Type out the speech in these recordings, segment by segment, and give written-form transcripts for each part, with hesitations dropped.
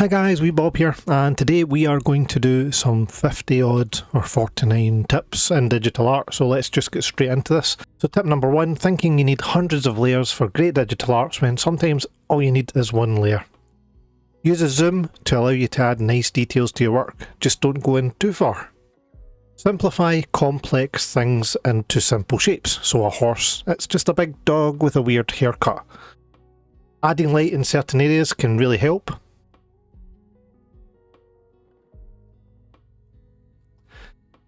Hi guys, wee Bob here, and today we are going to do some 50 odd or 49 tips in digital art, so let's just get straight into this. So tip number 1, thinking you need hundreds of layers for great digital arts when sometimes all you need is one layer. Use a zoom to allow you to add nice details to your work, just don't go in too far. Simplify complex things into simple shapes, so a horse, it's just a big dog with a weird haircut. Adding light in certain areas can really help.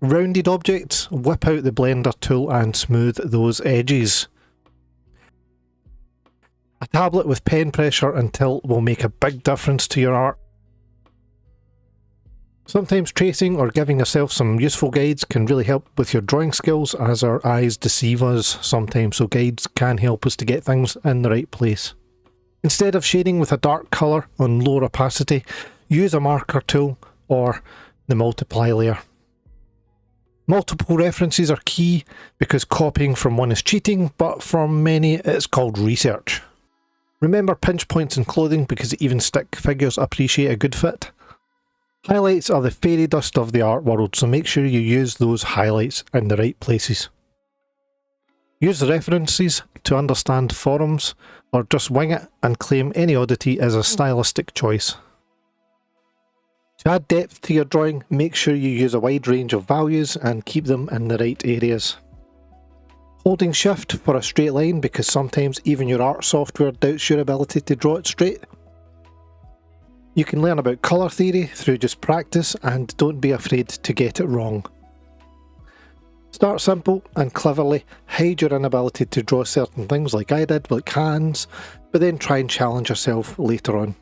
Rounded objects, whip out the blender tool and smooth those edges. A tablet with pen pressure and tilt will make a big difference to your art. Sometimes tracing or giving yourself some useful guides can really help with your drawing skills, as our eyes deceive us sometimes, so guides can help us to get things in the right place. Instead of shading with a dark colour on lower opacity, use a marker tool or the multiply layer. Multiple references are key because copying from one is cheating, but for many it's called research. Remember pinch points in clothing because even stick figures appreciate a good fit. Highlights are the fairy dust of the art world, so make sure you use those highlights in the right places. Use the references to understand forums, or just wing it and claim any oddity as a stylistic choice. To add depth to your drawing, make sure you use a wide range of values and keep them in the right areas. Holding shift for a straight line because sometimes even your art software doubts your ability to draw it straight. You can learn about colour theory through just practice, and don't be afraid to get it wrong. Start simple and cleverly hide your inability to draw certain things like I did, like hands, but then try and challenge yourself later on.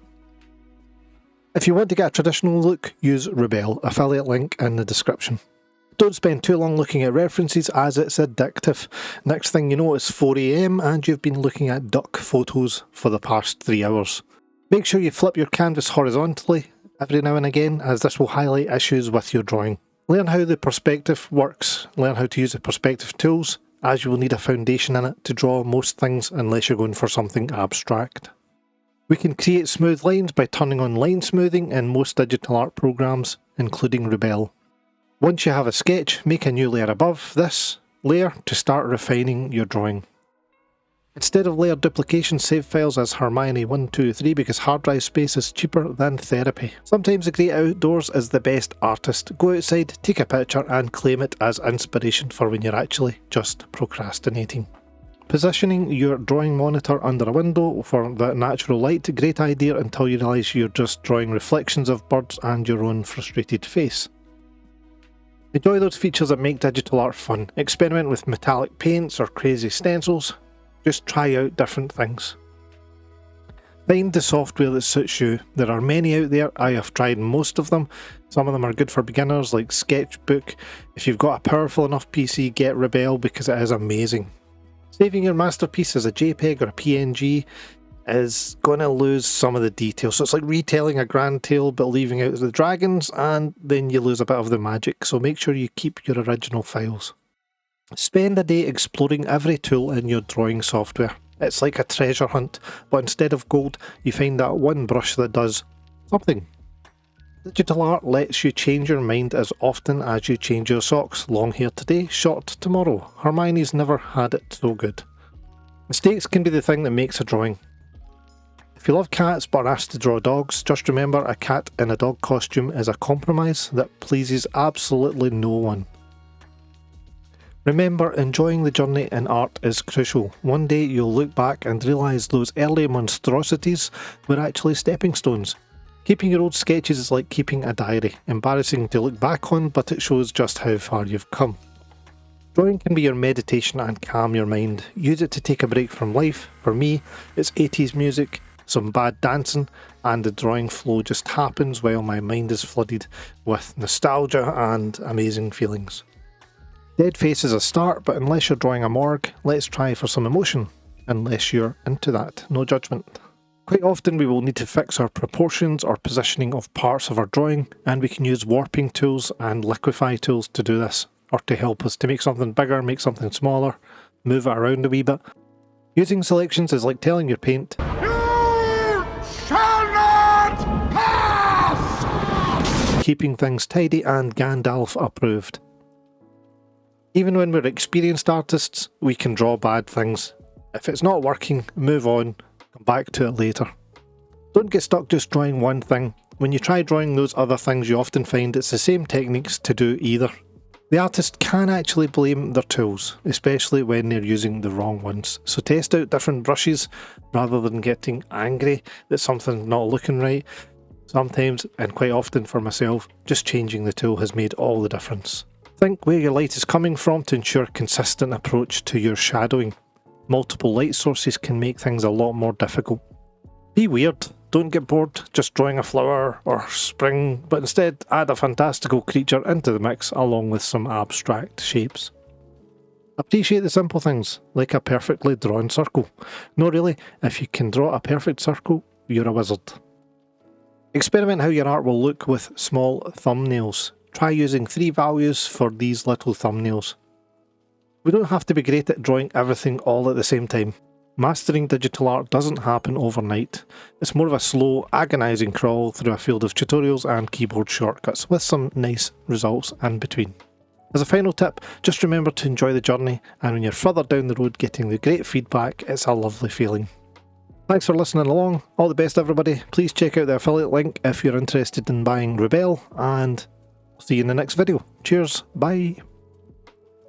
If you want to get a traditional look, use Rebel, affiliate link in the description. Don't spend too long looking at references as it's addictive. Next thing you know it's 4 AM and you've been looking at duck photos for the past 3 hours. Make sure you flip your canvas horizontally every now and again, as this will highlight issues with your drawing. Learn how the perspective works, learn how to use the perspective tools, as you will need a foundation in it to draw most things unless you're going for something abstract. We can create smooth lines by turning on line smoothing in most digital art programs, including Rebel. Once you have a sketch, make a new layer above this layer to start refining your drawing. Instead of layer duplication, save files as Hermione 123 because hard drive space is cheaper than therapy. Sometimes the great outdoors is the best artist. Go outside, take a picture and claim it as inspiration for when you're actually just procrastinating. Positioning your drawing monitor under a window for the natural light, great idea until you realise you're just drawing reflections of birds and your own frustrated face. Enjoy those features that make digital art fun. Experiment with metallic paints or crazy stencils. Just try out different things. Find the software that suits you. There are many out there, I have tried most of them. Some of them are good for beginners like Sketchbook. If you've got a powerful enough PC, get Rebel because it is amazing. Saving your masterpiece as a JPEG or a PNG is going to lose some of the details. So it's like retelling a grand tale but leaving out the dragons, and then you lose a bit of the magic. So make sure you keep your original files. Spend a day exploring every tool in your drawing software. It's like a treasure hunt, but instead of gold, you find that one brush that does something. Digital art lets you change your mind as often as you change your socks. Long hair today, short tomorrow. Hermione's never had it so good. Mistakes can be the thing that makes a drawing. If you love cats but are asked to draw dogs, just remember a cat in a dog costume is a compromise that pleases absolutely no one. Remember, enjoying the journey in art is crucial. One day you'll look back and realise those early monstrosities were actually stepping stones. Keeping your old sketches is like keeping a diary. Embarrassing to look back on, but it shows just how far you've come. Drawing can be your meditation and calm your mind. Use it to take a break from life. For me, it's 80s music, some bad dancing, and the drawing flow just happens while my mind is flooded with nostalgia and amazing feelings. Dead face is a start, but unless you're drawing a morgue, let's try for some emotion. Unless you're into that, no judgment. Quite often we will need to fix our proportions or positioning of parts of our drawing, and we can use warping tools and liquify tools to do this, or to help us to make something bigger, make something smaller, move it around a wee bit. Using selections is like telling your paint, "You shall not pass!" keeping things tidy and Gandalf approved. Even when we're experienced artists, we can draw bad things. If it's not working, move on, come back to it later. Don't get stuck just drawing one thing. When you try drawing those other things, you often find it's the same techniques to do either. The artist can actually blame their tools, especially when they're using the wrong ones. So test out different brushes rather than getting angry that something's not looking right. Sometimes, and quite often for myself, just changing the tool has made all the difference. Think where your light is coming from to ensure a consistent approach to your shadowing. Multiple light sources can make things a lot more difficult. Be weird. Don't get bored just drawing a flower or spring, but instead add a fantastical creature into the mix along with some abstract shapes. Appreciate the simple things, like a perfectly drawn circle. No really, if you can draw a perfect circle, you're a wizard. Experiment how your art will look with small thumbnails. Try using 3 values for these little thumbnails. We don't have to be great at drawing everything all at the same time. Mastering digital art doesn't happen overnight. It's more of a slow, agonising crawl through a field of tutorials and keyboard shortcuts, with some nice results in between. As a final tip, just remember to enjoy the journey, and when you're further down the road getting the great feedback, it's a lovely feeling. Thanks for listening along, all the best everybody. Please check out the affiliate link if you're interested in buying Rebel, and I'll see you in the next video. Cheers, bye.